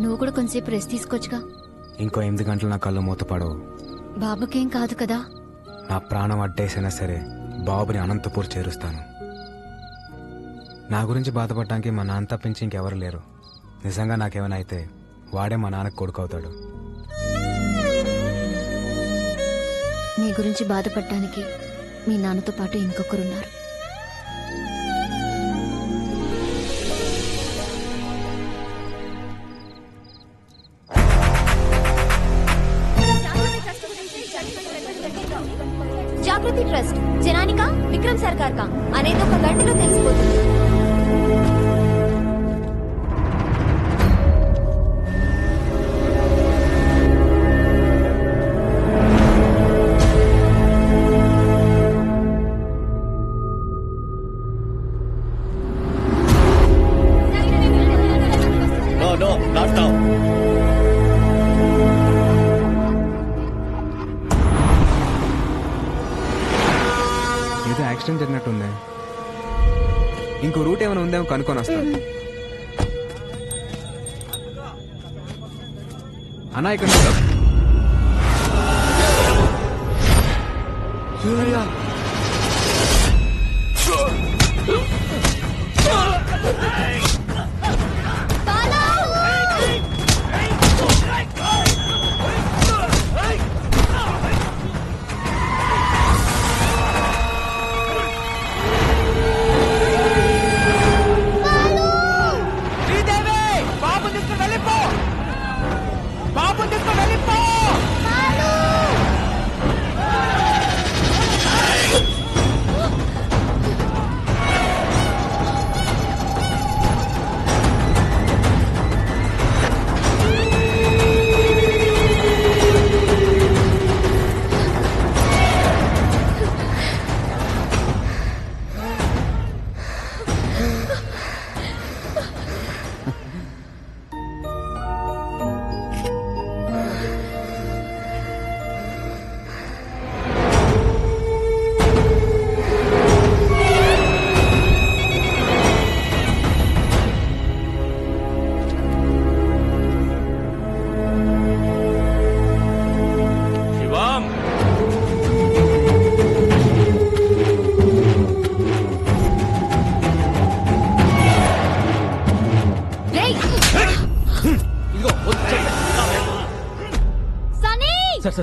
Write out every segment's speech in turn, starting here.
నువ్వు కూడా కొంచెంసేపు రెస్ట్ తీసుకోవచ్చుగా. ఇంకో 8 గంటలు నా కళ్ళు మూతపడవు. బాబుకేం కాదు కదా. నా ప్రాణం అడ్డేసైనా సరే బాబుని అనంతపూర్ చేరుస్తాను. నా గురించి బాధపడటానికి మా నాన్న తప్పించి ఇంకెవరు లేరు. నిజంగా నాకేమైనా అయితే వాడే మా నాన్నకు కొడుకు అవుతాడు. నీ గురించి బాధపడటానికి మీ నాన్నతో పాటు ఇంకొకరున్నారు. జాగృతి ట్రస్ట్ జనానికా విక్రమ్ సర్కార్ కా అనేది ఒక గంటలో తెలిసిపోతుంది. ఏదో యాక్సిడెంట్ జరిగినట్టుంది. ఇంకో రూట్ ఏమైనా ఉందేమో కనుక్కొని వస్తాను. అన్నా ఇక్కడ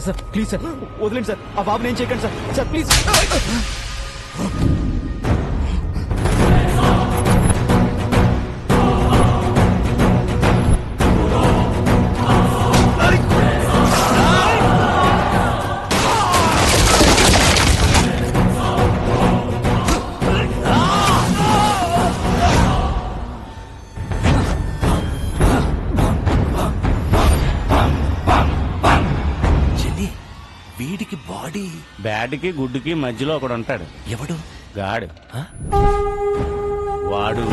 సార్ ప్లీజ్ సార్ వదిలేండి సార్. ఆ బాబుని ఏం చేయకండి సార్. Sir please. వీడికి బాడీ బ్యాడ్కి గుడ్డుకి మధ్యలో ఒకడు ఉంటాడు. ఎవడు? గాడు. వాడు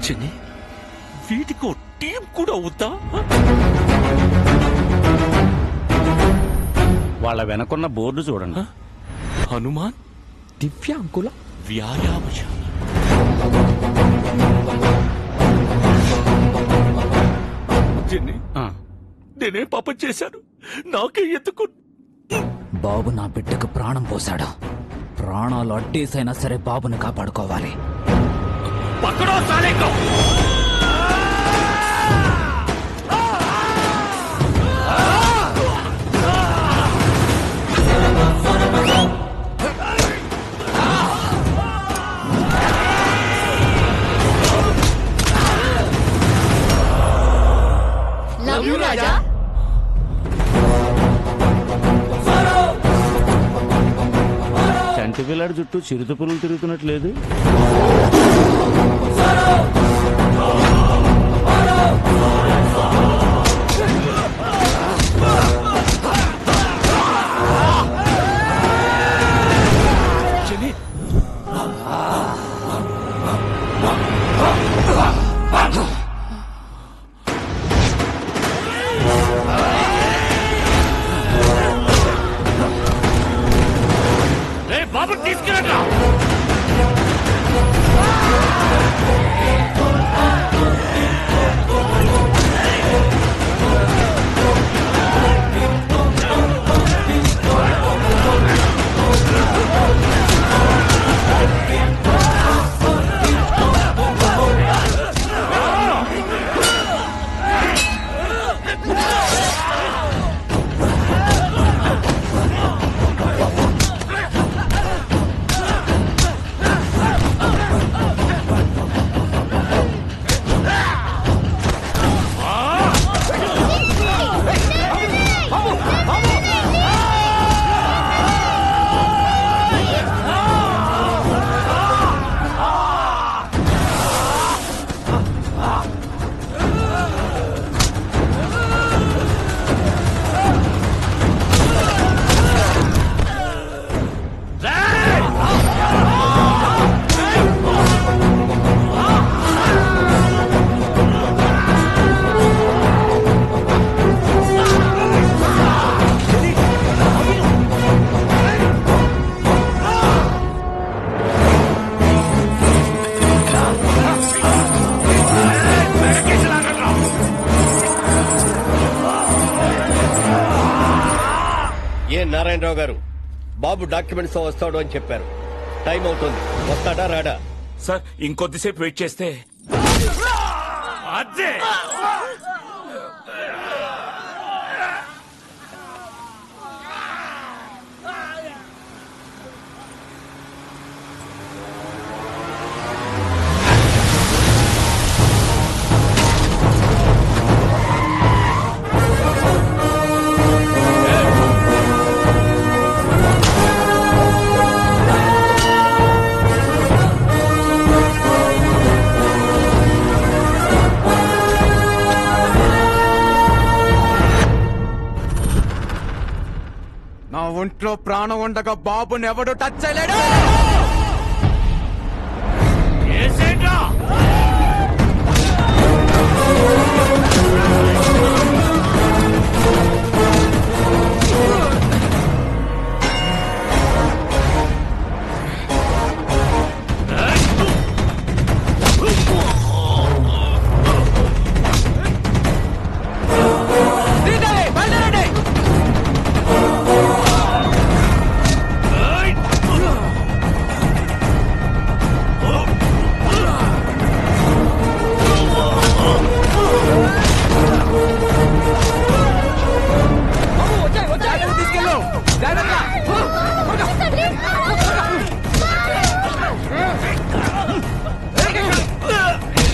చిన్ని వీటికి టీం కూడా అవుతా? వాళ్ళ వెనకున్న బోర్డు చూడండి. హనుమాన్ దివ్యాంకుల వ్యాయామశాల. చిన్ని నేనే పాపం చేశాను. నాకే ఎందుకు? బాబు నా బిడ్డకు ప్రాణం పోశాడు. ప్రాణాలు అడ్డేసైనా సరే బాబుని కాపాడుకోవాలి. పక్కడో సాలేకో. రాజా చంటి పిల్లాడి చుట్టూ చిరుత పురుగులు తిరుగుతున్నట్లేదు. నారాయణరావు గారు, బాబు డాక్యుమెంట్స్ తో వస్తాడు అని చెప్పారు. టైం అవుతుంది, వస్తాడా రాడా? సార్ ఇంకొద్దిసేపు వెయిట్ చేస్తే అదే నా ఒంట్లో ప్రాణం ఉండగా బాబుని ఎవడు టచ్ చేయలేడు. చేసేట్రా.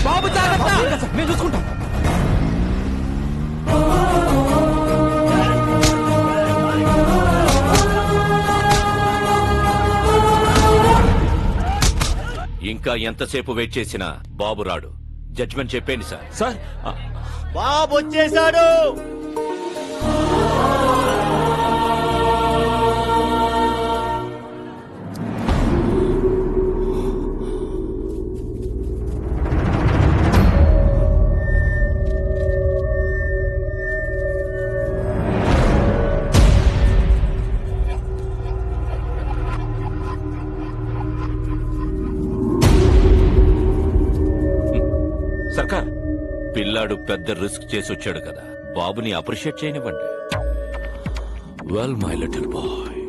బాబు జాగ్రత్త, మేము చూసుకుంటాం. ఇంకా ఎంతసేపు వెయిట్ చేసినా బాబు రాడు. జడ్జిమెంట్ చెప్పేయండి సార్. సార్ బాబు వచ్చేసాడు. సర్కార్, పిల్లాడు పెద్ద రిస్క్ చేసి వచ్చాడు కదా, బాబుని అప్రిషియేట్ చేయనివ్వండి. వెల్ మై లిటిల్ బాయ్,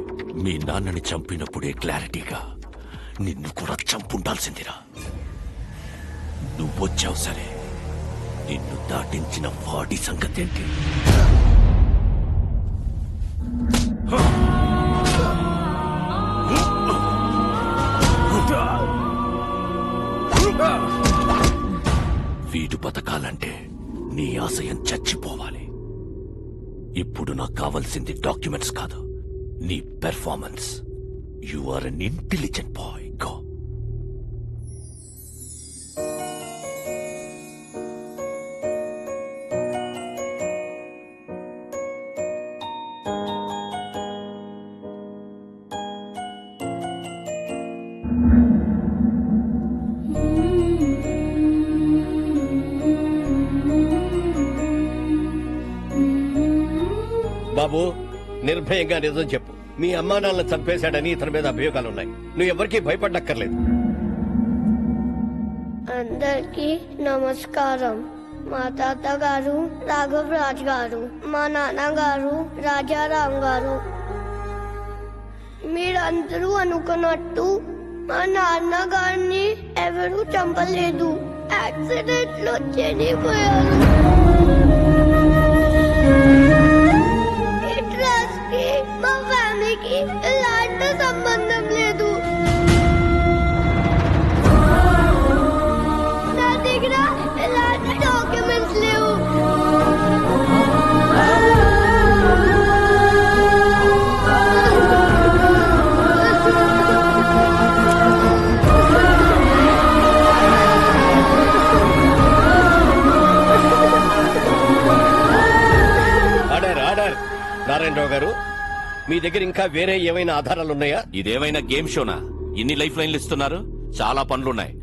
మీ నాన్నని చంపినప్పుడే క్లారిటీగా నిన్ను కూడా చంపుండాల్సిందిరా. నువ్వొచ్చావు సరే, నిన్ను దాటించిన వాడి సంగతేంటి? వీడు బతకాలంటే నీ ఆశయం చచ్చిపోవాలి. ఇప్పుడు నాకు కావాల్సింది డాక్యుమెంట్స్ కాదు, నీ performance. You are an intelligent boy. Go. బాబు, నిర్భయంగా నిజం చెప్పు. మీ అమ్మా నాన్నలను చంపేశాడని ఇతని మీద అభియోగాలున్నాయి. నువ్వు ఎవరికీ భయపడక్కర్లేదు. అందరికీ నమస్కారం. మా తాతగారు రాఘవ్ రాజ్ గారు, మా నాన్నగారు రాజారాం గారు. మీరందరూ అనుకున్నట్టు మా నాన్నగారిని ఎవరూ చంపలేదు, యాక్సిడెంట్ లో చనిపోయారు. ఈ ట్రస్ట్ కి మా ఫ్యామిలీకి ఎలాంటి సంబంధం లేదు. నా దగ్గర ఎలాంటి డాక్యుమెంట్స్ లేవు. నారాయణరావు గారు, మీ దగ్గర ఇంకా వేరే ఏమైనా ఆధారాలున్నాయా? ఇదేమైనా గేమ్ షోనా? ఇన్ని లైఫ్ లైన్లు ఇస్తున్నారు, చాలా పనులున్నాయి.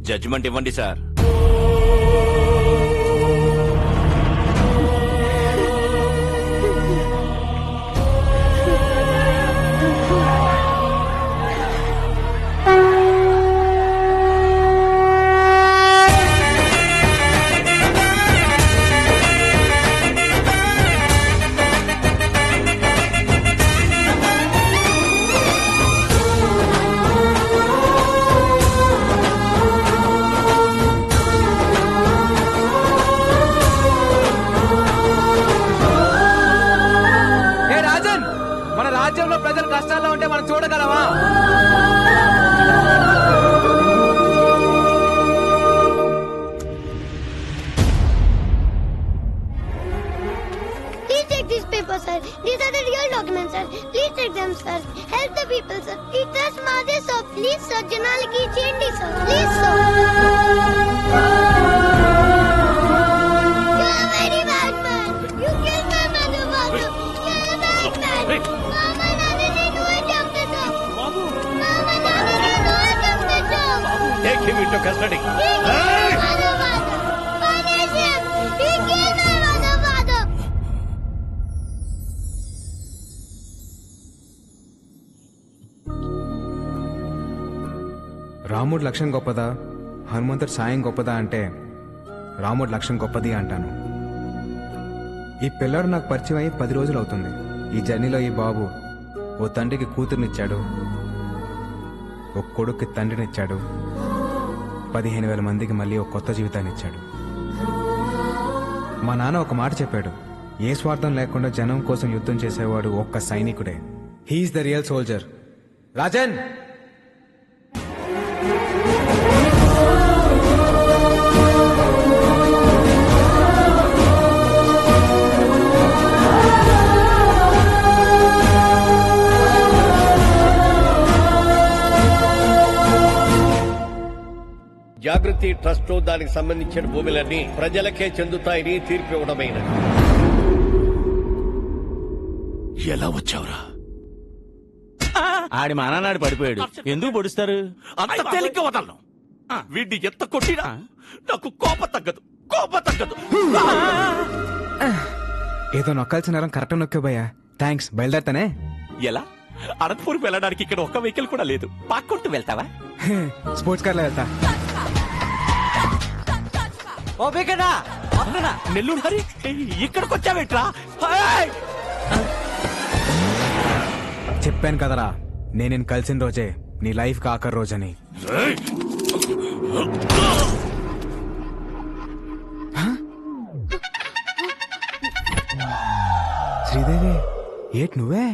జడ్జిమెంట్ ఇవ్వండి సార్. కష్టాల్లో ఉంటే మనం చూడగలమా? Please take these papers, sir. These are the real documents, sir. Please take them, sir. Help the people, sir. Please trust Madhe, sir. Please, sir. Janaliki change, sir. Please, sir. You're a very bad man. You killed my mother, father. You're a bad man. Mama, Nandini, do it, Dr. sir. Mama, Nandini, do it, Dr. sir. Take him into custody. He killed my mother, father. Punish him. He killed my mother, father. రాముడి లక్ష్యం గొప్పదా, హనుమంతుడి సాయం గొప్పదా అంటే రాముడి లక్ష్యం గొప్పది అంటాను. ఈ పిల్లాడు నాకు పరిచయం అయ్యి 10 రోజులు అవుతుంది. ఈ జర్నీలో ఈ బాబు ఓ తండ్రికి కూతురునిచ్చాడు, ఓ కొడుక్కి తండ్రినిచ్చాడు, 15,000 మందికి మళ్ళీ ఒక కొత్త జీవితాన్ని ఇచ్చాడు. మా నాన్న ఒక మాట చెప్పాడు, ఏ స్వార్థం లేకుండా జనం కోసం యుద్ధం చేసేవాడు ఒక్క సైనికుడే. He is the real soldier. Rajan, Jagruti trust దానికి సంబంధించిన భూములన్నీ ప్రజలకే చెందుతాయని తీర్పు ఇవ్వడమైనది. ఎలా వచ్చావురా? ఆడి మానాడు పడిపోయాడు. ఎందుకు పొడుస్తారు? అంత తేలిక వదలను. వీడిని ఎంత కొట్టినా నాకు కోప తగ్గదు. ఏదో నొక్కాల్సిన నరం కరెక్ట్ నొక్కే భయ్యా. థ్యాంక్స్, బయలుదేరతానే. ఎలా? అనంతపురం వెళ్ళడానికి ఇక్కడ ఒక్క వెహికల్ కూడా లేదు. పాక్కుంటూ వెళ్తావా? స్పోర్ట్స్ కార్లో వెళ్తా. నెల్లూరు హరి, ఇక్కడికి వచ్చావేట్రా? చెప్పాను కదరా, నేను కలిసిన రోజే నీ లైఫ్ కి ఆఖరి రోజని. శ్రీదేవి, ఏట్ నువ్వే?